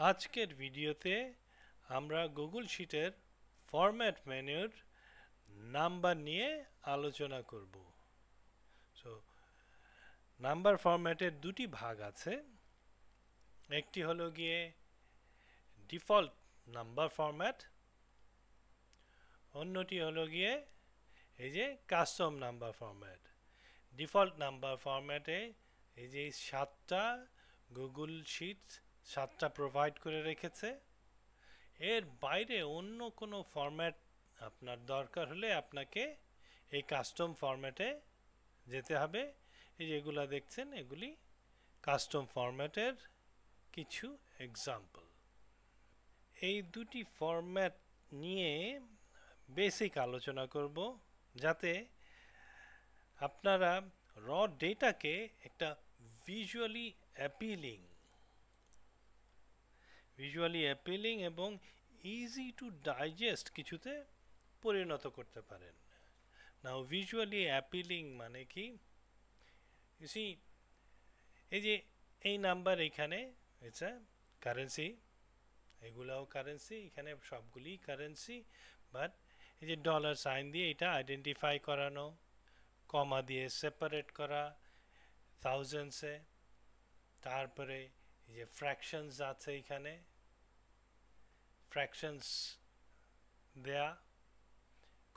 আজকের ভিডিওতে আমরা গুগল শিটের ফরম্যাট মেনুর নাম্বার নিয়ে আলোচনা করব। সো নাম্বার ফরম্যাটের দুটি ভাগ আছে। একটি হলো গিয়ে ডিফল্ট নাম্বার ফরম্যাট, অন্যটি হলো গিয়ে এই যে custom number format. Default number ফরম্যাটে এই যে 7টা গুগল শিট 7টা প্রোভাইড করে রেখেছে। এর বাইরে অন্য কোনো ফরম্যাট আপনার দরকার হলে আপনাকে এই কাস্টম ফরম্যাটে যেতে হবে। এই যেগুলা দেখছেন এগুলি কাস্টম ফরম্যাটের কিছু এক্সাম্পল। এই দুটি ফরম্যাট নিয়ে বেসিক আলোচনা করব, যাতে আপনারা র ডেটাকে একটা ভিজুয়ালি অ্যাপিলিং এবং ইজি টু ডাইজেস্ট কিছুতে পরিণত করতে পারেন। নাও ভিজুয়ালি অ্যাপিলিং মানে কি? ইউ সি, এই যে এই নাম্বার এখানে এটা কারেন্সি, এগুলাও কারেন্সি, এখানে সবগুলি কারেন্সি, বাট এই যে ডলার সাইন দিয়ে এটা আইডেন্টিফাই করানো, কমা দিয়ে সেপারেট করা থাউজেন্ডসে, তারপরে এই যে ফ্র্যাকশনস আছে, এখানে ফ্র্যাকশনস দেয়া,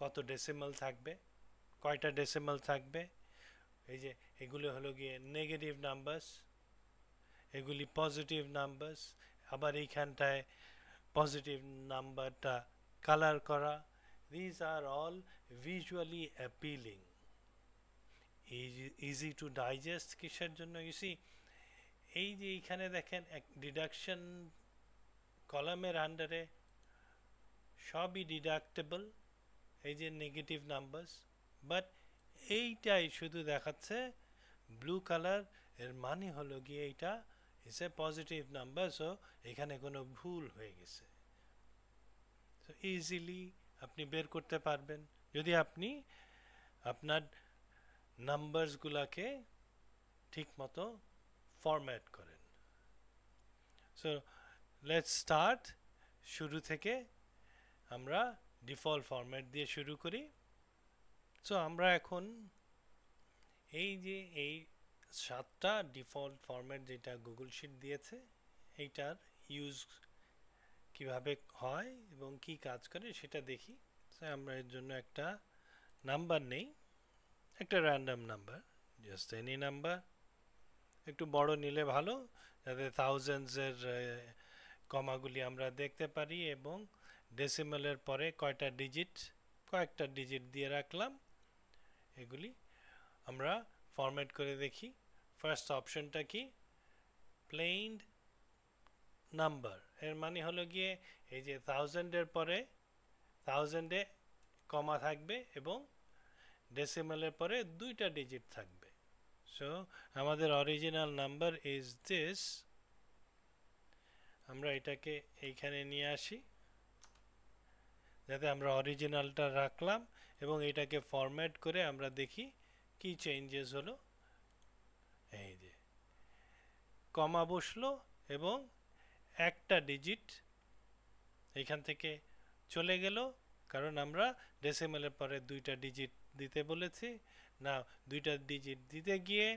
কত ডেসিমাল থাকবে, কয়টা ডেসিমাল থাকবে। এই যে এগুলো হলো গিয়ে নেগেটিভ নাম্বারস, এগুলি পজিটিভ নাম্বারস। আবার এইখানটায় পজিটিভ নাম্বারটা কালার করা। This are all visually appealing, easy to digest. কিসের জন্য? ইউসি, এই যে এইখানে দেখেন এক ডিডাকশন কলামের আন্ডারে সবই ডিডাক্টেবল, এই যে নেগেটিভ নাম্বারস, বাট এইটাই শুধু দেখাচ্ছে ব্লু কালার। এর মানে হলো গিয়ে এইটা is a positive number, so এখানে কোনো ভুল হয়ে গেছে। সো ইজিলি আপনি বের করতে পারবেন যদি আপনি আপনার নাম্বারসগুলোকে ঠিক মতো ফরম্যাট করেন। সো লেটস স্টার্ট, শুরু থেকে আমরা ডিফল্ট ফরম্যাট দিয়ে শুরু করি। সো আমরা এখন এই যে এই 7টা ডিফল্ট ফরম্যাট যেটা গুগল শিট দিয়েছে, এইটার ইউজ কিভাবে হয় এবং কি কাজ করে সেটা দেখি। আমরা এর জন্য একটা নাম্বার নেই, একটা random number, just any number. একটু বড় নিলে ভালো, যাতে থাউজেন্ডসের কমাগুলি আমরা দেখতে পারি, এবং ডেসিমালের পরে কয়েকটা ডিজিট দিয়ে রাখলাম। এগুলি আমরা ফরম্যাট করে দেখি। ফার্স্ট অপশনটা কি? Plain number. এর মানে হলো গিয়ে এই যে থাউজেন্ডের পরে থাউজেন্ডে কমা থাকবে এবং ডেসিমালের পরে 2টা ডিজিট থাকবে। সো আমাদের অরিজিনাল নাম্বার ইজ দিস। আমরা এটাকে এইখানে নিয়ে আসি, যাতে আমরা অরিজিনালটা রাখলাম, এবং এটাকে ফরম্যাট করে আমরা দেখি কি চেঞ্জেস হলো। এই যে কমা বসলো এবং একটা ডিজিট এখান থেকে চলে গেল, কারণ আমরা ডেসিমালের পরে 2টা ডিজিট দিতে বলেছি। না, 2টা ডিজিট দিতে গিয়ে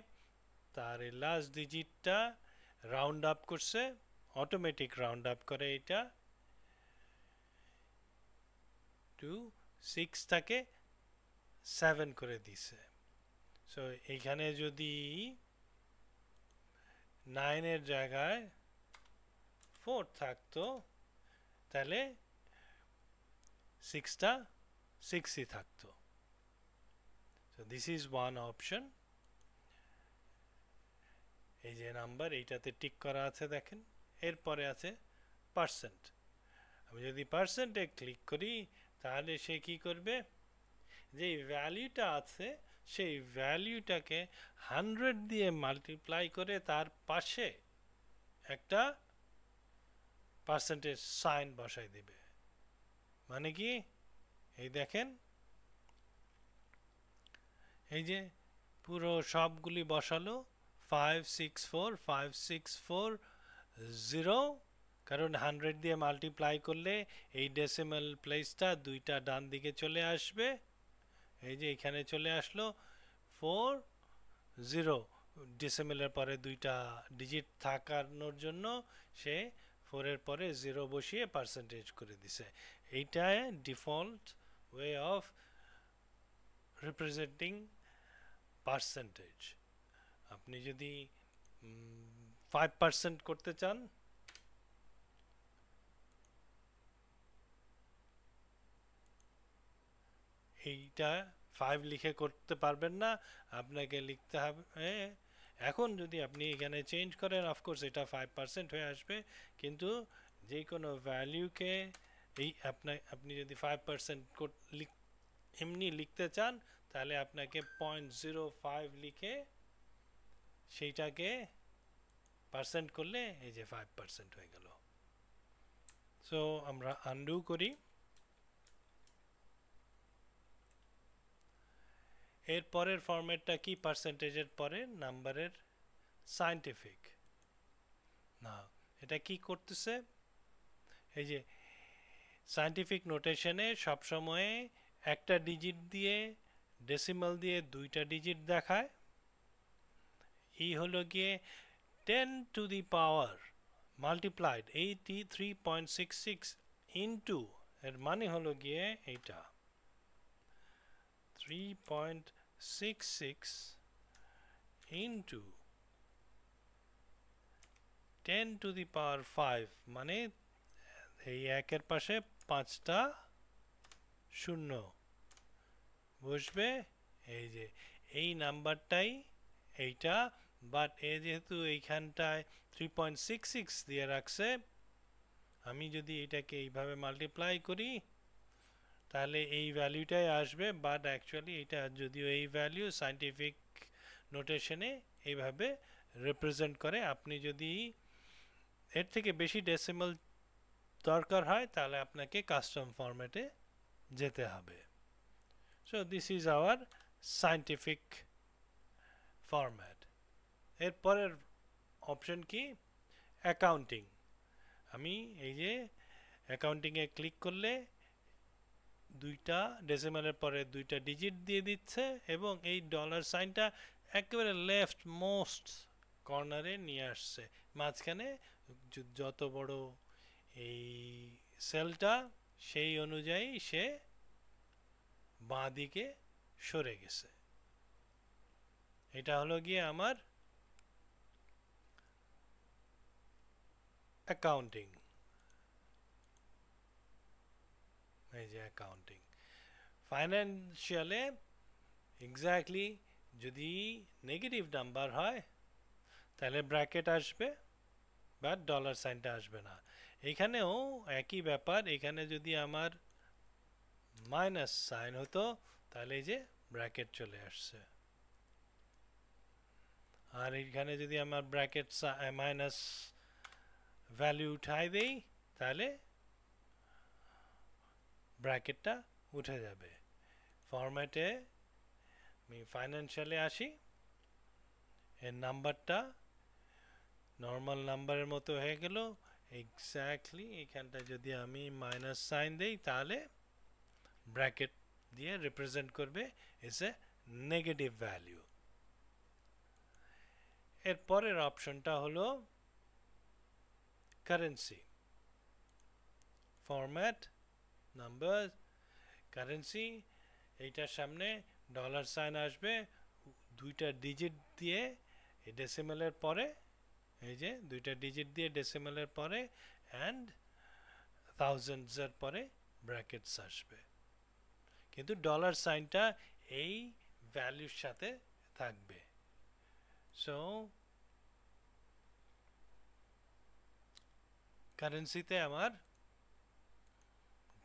তার এই লাস্ট ডিজিটটা রাউন্ড আপ করছে, অটোমেটিক রাউন্ড আপ করে এটা টু 6টাকে 7 করে দিছে। সো এইখানে যদি 9-এর জায়গায় 4 থাকতো, তাহলে 6টা 6ই থাকতো। So this is one option. এই যে নাম্বার, এইটাতে টিক করা আছে দেখেন। এরপরে আছে পার্সেন্ট। আমি যদি পার্সেন্টে ক্লিক করি, তাহলে সে কি করবে? যে ভ্যালুটা আছে সেই ভ্যালুটাকে 100 দিয়ে মাল্টিপ্লাই করে তার পাশে একটা পার্সেন্টেজ সাইন বসাই দিবে। মানে কি? এই দেখেন, এই যে পুরো সবগুলি বসালো, 564564 0, কারণ 100 দিয়ে মাল্টিপ্লাই করলে এই ডেসিমাল প্লেসটা দুইটা ডান দিকে চলে আসবে, এই যে এখানে চলে আসলো 40 ডেসিমালের পরে দুইটা ডিজিট থাকানোর জন্য সে 4 এর পরে 0 বসিয়ে পার্সেন্টেজ করে দিছে। এইটা default way of representing percentage. আপনি যদি 5% করতে চান, এইটা 5 লিখে করতে পারবেন না, আপনাকে লিখতে হবে। এখন যদি আপনি এখানে চেঞ্জ করেন অফকোর্স এটা 5% হয়ে আসবে, কিন্তু যে কোনো ভ্যালুকে এই আপনি যদি 5% এমনি লিখতে চান তাহলে আপনাকে 0.05 লিখে সেইটাকে পার্সেন্ট করলে এই যে 5% হয়ে গেল। সো আমরা আনডু করি। এর পরের ফরম্যাটটা কি? পার্সেন্টেজের পরে নাম্বারের সায়েন্টিফিক। না, এটা কি করতেছে? এই যে সায়েন্টিফিক নোটেশনে সবসময় একটা ডিজিট দিয়ে ডেসিমাল দিয়ে দুইটা ডিজিট দেখায়। এই হলো গিয়ে 10 to the power multiplied 83.66 into, এর মানে হলো গিয়ে এইটা 3.66 ইন্টু 10 টু দি পাওয়ার 5, মানে এই একের পাশে 5টা শূন্য বসবে। এই যে এই নাম্বারটাই এইটা, বাট এ যেহেতু এইখানটায় 3.66 দিয়ে রাখছে, আমি যদি এটাকে এইভাবে মাল্টিপ্লাই করি তাহলে এই ভ্যালুটাই আসবে, বাট অ্যাকচুয়ালি এটা যদিও এই ভ্যালু সায়েন্টিফিক নোটেশনে এইভাবে রিপ্রেজেন্ট করে। আপনি যদি এর থেকে বেশি ডেসিমাল দরকার হয় তাহলে আপনাকে কাস্টম ফরম্যাটে যেতে হবে। So this is our scientific format. এরপরের অপশন কি? অ্যাকাউন্টিং। আমি এই যে অ্যাকাউন্টিংয়ে ক্লিক করলে দুইটা ডেসিমালের পরে দুইটা ডিজিট দিয়ে দিচ্ছে এবং এই ডলার সাইনটা একেবারে লেফট মোস্ট কর্নারে নিয়ে আসছে। মাঝখানে যত বড় এই সেলটা সেই অনুযায়ী সে বাঁ দিকে সরে গেছে। এটা হলো গিয়ে আমার অ্যাকাউন্টিং। এই যে অ্যাকাউন্টিং। ফাইন্যান্সিয়ালে এক্স্যাক্টলি যদি নেগেটিভ নাম্বার হয় তাহলে ব্র্যাকেট আসবে, বা ডলার সাইনটা আসবে না। এখানেও একই ব্যাপার, এখানে যদি আমার মাইনাস সাইন হতো তাহলে এই যে ব্র্যাকেট চলে আসছে, আর এখানে যদি আমার ব্র্যাকেট মাইনাস ভ্যালু উঠাই দেই তাহলে ব্র্যাকেটটা উঠে যাবে। ফরম্যাটে আমি ফাইন্যান্সিয়ালে আসি, এর নাম্বারটা নর্মাল নাম্বারের মতো হয়ে গেল। এক্স্যাক্টলি এখানটা যদি আমি মাইনাস সাইন দেই তাহলে ব্র্যাকেট দিয়ে রিপ্রেজেন্ট করবে এস এ নেগেটিভ ভ্যালু। এর পরের অপশনটা হলো কারেন্সি। Format, number, currency. এইটার সামনে ডলার সাইন আসবে, দুইটা ডিজিট দিয়ে এই ডেসিমালের পরে, এই যে দুইটা ডিজিট দিয়ে ডেসিমালের পরে অ্যান্ড থাউজেন্ডস এর পরে ব্র্যাকেটস আসবে, কিন্তু ডলার সাইনটা এই ভ্যালুর সাথে থাকবে। সো কারেন্সিতে আমার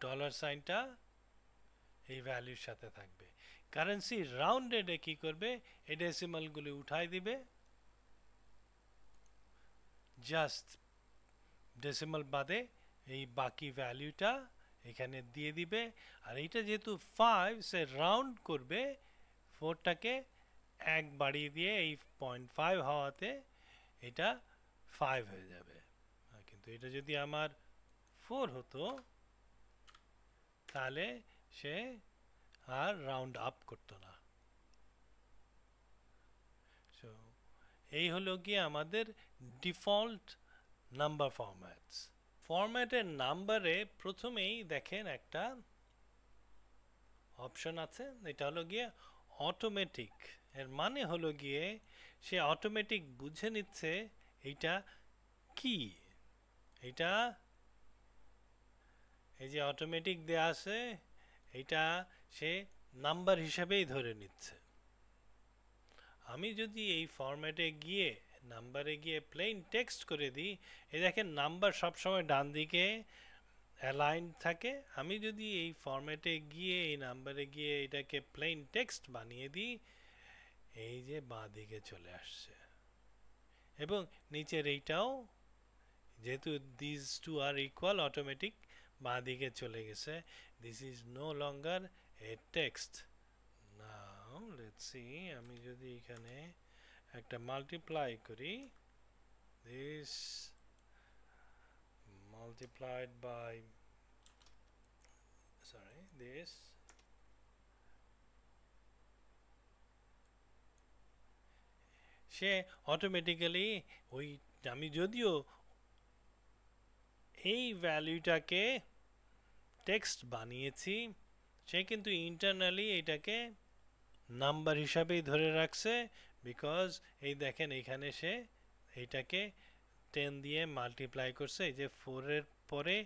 ডলার সাইনটা এই ভ্যালুর সাথে থাকবে। কারেন্সি রাউন্ডেডে কি করবে? এই ডেসিমালগুলি উঠাই দিবে, জাস্ট ডেসিমাল বাদে এই বাকি ভ্যালুটা এখানে দিয়ে দিবে। আর এইটা যেহেতু 5, সে রাউন্ড করবে 4টাকে 1 বাড়িয়ে দিয়ে এই 0.5 হওয়াতে এটা 5 হয়ে যাবে, কিন্তু কিন্তু এটা যদি আমার 4 হতো তাহলে সে আর রাউন্ড আপ করতো না। সো এই হলো গিয়ে আমাদের ডিফল্ট নাম্বার ফরম্যাটস। ফরম্যাটের নাম্বারে প্রথমেই দেখেন একটা অপশন আছে, এটা হলো গিয়ে অটোমেটিক। এর মানে হলো গিয়ে সে অটোমেটিক বুঝে নিচ্ছে এইটা কি, এটা এই যে অটোমেটিক দেয়া আছে এটা সে নাম্বার হিসাবেই ধরে নিচ্ছে। আমি যদি এই ফরম্যাটে গিয়ে নাম্বারে গিয়ে প্লেন টেক্সট করে দিই, এই দেখেন নাম্বার সবসময় ডান দিকে অ্যালাইন থাকে। আমি যদি এই ফরম্যাটে গিয়ে এই নাম্বারে গিয়ে এটাকে প্লেন টেক্সট বানিয়ে দিই, এই যে বাঁ দিকে চলে আসছে। এবং নিচের এইটাও যেহেতু this two are equal automatic বাঁ দিকে চলে গেছে। This is no longer a text. Now let's see, আমি যদি এখানে একটা মাল্টিপ্লাই করি, দিস multiplied by this, সে অটোমেটিক্যালি ওই, আমি যদিও এই ভ্যালুটাকে টেক্সট বানিয়েছি, সে কিন্তু ইন্টারনালি এটাকে নাম্বার হিসাবেই ধরে রাখছে। বিকজ এই দেখেন এখানে সে এইটাকে 10 দিয়ে মাল্টিপ্লাই করছে। এই যে 4 এর পরে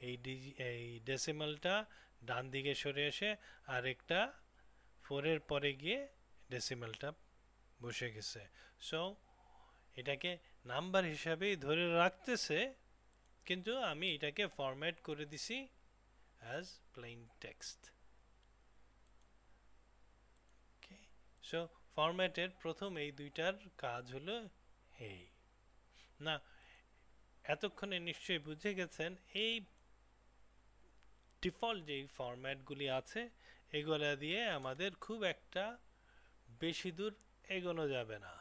এই ডেসিমালটা ডান দিকে সরে এসে আর একটা 4 এর পরে গিয়ে ডেসিমালটা বসে গেছে। সো এটাকে নাম্বার হিসাবেই ধরে রাখতেছে, কিন্তু আমি এটাকে ফরম্যাট করে দিছি অ্যাজ প্লেন টেক্সট। সো ফরম্যাটের প্রথম এই দুইটার কাজ হলো এই। না, এতক্ষণে নিশ্চয়ই বুঝে গেছেন এই ডিফল্ট যেই ফরম্যাটগুলি আছে এগুলা দিয়ে আমাদের খুব একটা বেশি দূর এগোনো যাবে না।